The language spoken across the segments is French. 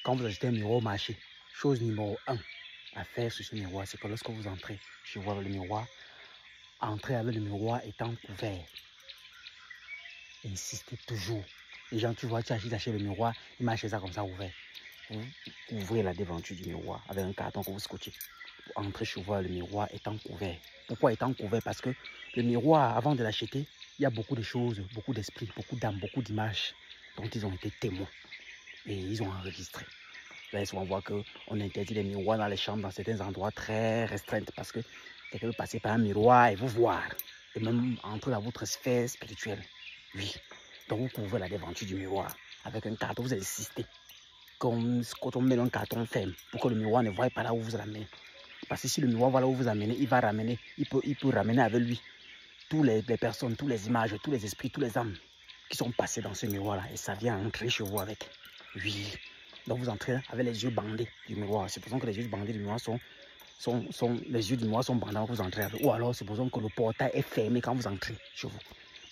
Quand vous achetez un miroir au marché, chose numéro 1 à faire sur ce miroir, c'est que lorsque vous entrez chez vous avec le miroir, entrez avec le miroir étant couvert. Insistez toujours. Les gens, tu vois, tu achètes le miroir, ils m'achètent ça comme ça ouvert. Vous ouvrez la devanture du miroir avec un carton que vous scotchez. Pour entrer chez vous, le miroir étant couvert. Pourquoi étant couvert? Parce que le miroir, avant de l'acheter, il y a beaucoup de choses, beaucoup d'esprits, beaucoup d'âmes, beaucoup d'images dont ils ont été témoins. Et ils ont enregistré. Vous allez souvent voir qu'on interdit les miroirs dans les chambres, dans certains endroits très restreints, parce que quelqu'un peut passer par un miroir et vous voir. Et même entrer dans votre sphère spirituelle. Oui. Donc vous couvrez la devanture du miroir avec un carton. Vous insistez. Quand on met un carton ferme pour que le miroir ne voie pas là où vous l'amenez. Parce que si le miroir voit là où vous amenez, il va ramener, il peut ramener avec lui toutes les personnes, toutes les images, tous les esprits, tous les âmes qui sont passés dans ce miroir-là. Et ça vient entrer chez vous avec. Oui. Donc vous entrez avec les yeux bandés du miroir. Supposons que les yeux bandés du miroir les yeux du miroir sont bandés quand vous entrez avec. Ou alors supposons que le portail est fermé quand vous entrez chez vous.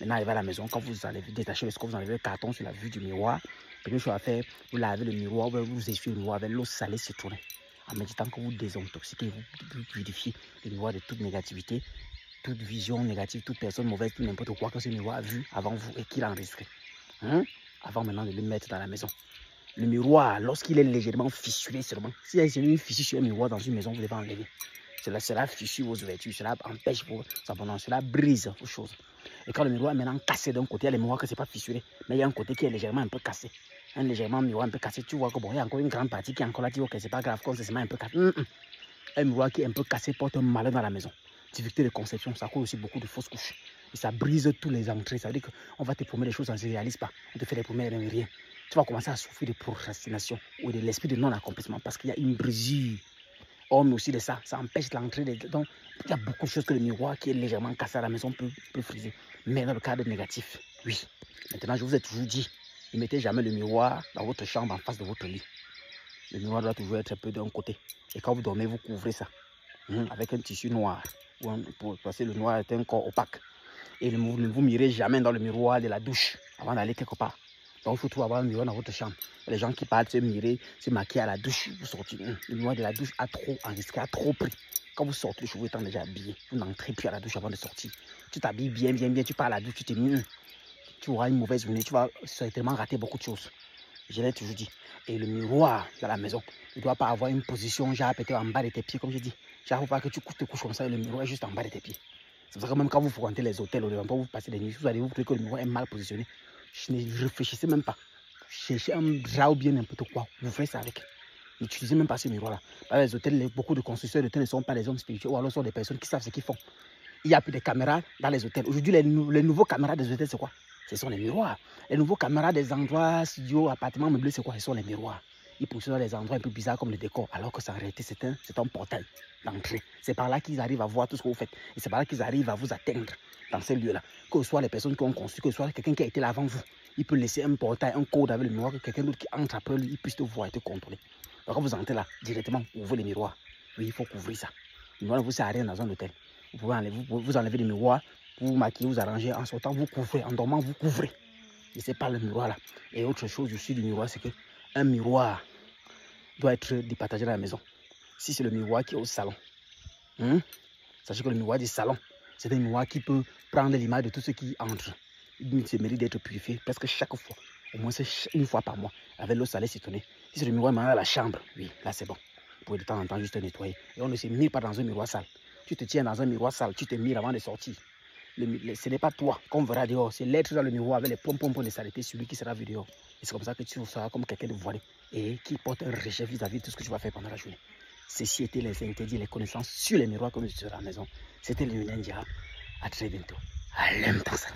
Maintenant, arrivé à la maison, quand vous allez détacher le scope, vous enlevez le carton sur la vue du miroir. Première chose à faire, vous lavez le miroir, vous essuyez le miroir avec l'eau salée citronnée. En méditant que vous désintoxiquez, vous purifiez le miroir de toute négativité, toute vision négative, toute personne mauvaise, tout n'importe quoi que ce miroir a vu avant vous et qu'il a enregistré. Avant maintenant de le mettre dans la maison. Le miroir, lorsqu'il est légèrement fissuré seulement, s'il y a une fissure sur un miroir dans une maison, vous devez enlever. Cela fissure vos ouvertures, cela empêche vos abondances, cela brise vos choses. Et quand le miroir est maintenant cassé d'un côté, il y a les miroirs que ce n'est pas fissuré, mais il y a un côté qui est légèrement un peu cassé. Un légèrement miroir un peu cassé, tu vois que bon, il y a encore une grande partie qui est encore là, tu vois que c'est pas grave, quand c'est un peu cassé. Un miroir qui est un peu cassé porte un malheur dans la maison. Difficulté de conception, ça cause aussi beaucoup de fausses couches. Et ça brise tous les entrées. Ça veut dire qu'on va te promettre des choses, ça ne se réalise pas. On te fait des promesses, mais rien. Tu vas commencer à souffrir de procrastination ou de l'esprit de non-accomplissement parce qu'il y a une brisure. Oh, mais aussi de ça, ça empêche l'entrée. Donc, il y a beaucoup de choses que le miroir qui est légèrement cassé à la maison peut friser. Mais dans le cadre négatif, oui. Maintenant, je vous ai toujours dit, ne mettez jamais le miroir dans votre chambre en face de votre lit. Le miroir doit toujours être un peu d'un côté. Et quand vous dormez, vous couvrez ça avec un tissu noir. Parce que le noir est un corps opaque. Et ne vous mirez jamais dans le miroir de la douche avant d'aller quelque part. Donc, il faut toujours avoir un miroir dans votre chambre. Les gens qui partent se mirer, se maquiller à la douche, vous sortez. Le miroir de la douche a trop enregistré, a trop pris. Quand vous sortez, les cheveux étant déjà habillés, vous n'entrez plus à la douche avant de sortir. Tu t'habilles bien, tu pars à la douche, tu t'es mis. Tu auras une mauvaise journée, tu vas certainement rater beaucoup de choses. Je l'ai toujours dit. Et le miroir dans la maison, il ne doit pas avoir une position, genre peut-être en bas de tes pieds, comme je dis. Genre, il ne faut pas que tu te couches comme ça et le miroir est juste en bas de tes pieds. C'est pour ça que même quand vous fréquentez les hôtels, vous passez des nuits, vous allez vous trouver que le miroir est mal positionné. Ne réfléchissez même pas. Cherchez un drap ou bien n'importe quoi. Vous faites ça avec. N'utilisez même pas ce miroir-là. Dans les hôtels, beaucoup de constructeurs d'hôtels ne sont pas des hommes spirituels ou alors sont des personnes qui savent ce qu'ils font. Il n'y a plus de caméras dans les hôtels. Aujourd'hui, les nouveaux caméras des hôtels, c'est quoi? Ce sont les miroirs. Les nouveaux caméras des endroits, studios, appartements meublés, c'est quoi? Ce sont les miroirs. Ils poussent dans des endroits un peu bizarres comme le décor, alors que ça en réalité, c'est un portail d'entrée. C'est par là qu'ils arrivent à voir tout ce que vous faites. Et c'est par là qu'ils arrivent à vous atteindre dans ces lieux-là. Que ce soit les personnes qui ont construit, que ce soit quelqu'un qui a été là avant vous. Il peut laisser un portail, un code avec le miroir, que quelqu'un d'autre qui entre après lui, il puisse te voir et te contrôler. Donc quand vous entrez là, directement, ouvrez les miroirs. Oui, il faut couvrir ça. Le miroir ne vous sert à rien dans un hôtel. Vous pouvez enlever le miroir, vous maquiller, vous arranger. En sortant, vous couvrez. En dormant, vous couvrez. Et c'est pas le miroir là. Et autre chose aussi du miroir, c'est qu'un miroir doit être départagé dans la maison. Si c'est le miroir qui est au salon, sachez que le miroir du salon, c'est un miroir qui peut prendre l'image de tout ce qui entre. Il se mérite d'être purifié presque chaque fois, au moins une fois par mois, avec l'eau salée citronnée. Si c'est le miroir maintenant à la chambre, oui, là c'est bon. Vous pouvez de temps en temps juste nettoyer. Et on ne se mire pas dans un miroir sale. Tu te tiens dans un miroir sale, tu te mires avant de sortir. Ce n'est pas toi qu'on verra dehors, c'est l'être dans le miroir avec les pompons de saleté, celui qui sera vu dehors. Et c'est comme ça que tu seras comme quelqu'un de voilé et qui porte un rejet vis-à-vis de tout ce que tu vas faire pendant la journée. Ceci était les interdits, les connaissances sur les miroirs que nous utilisons à la maison. C'était le Luminendia. À très bientôt. À l'impression.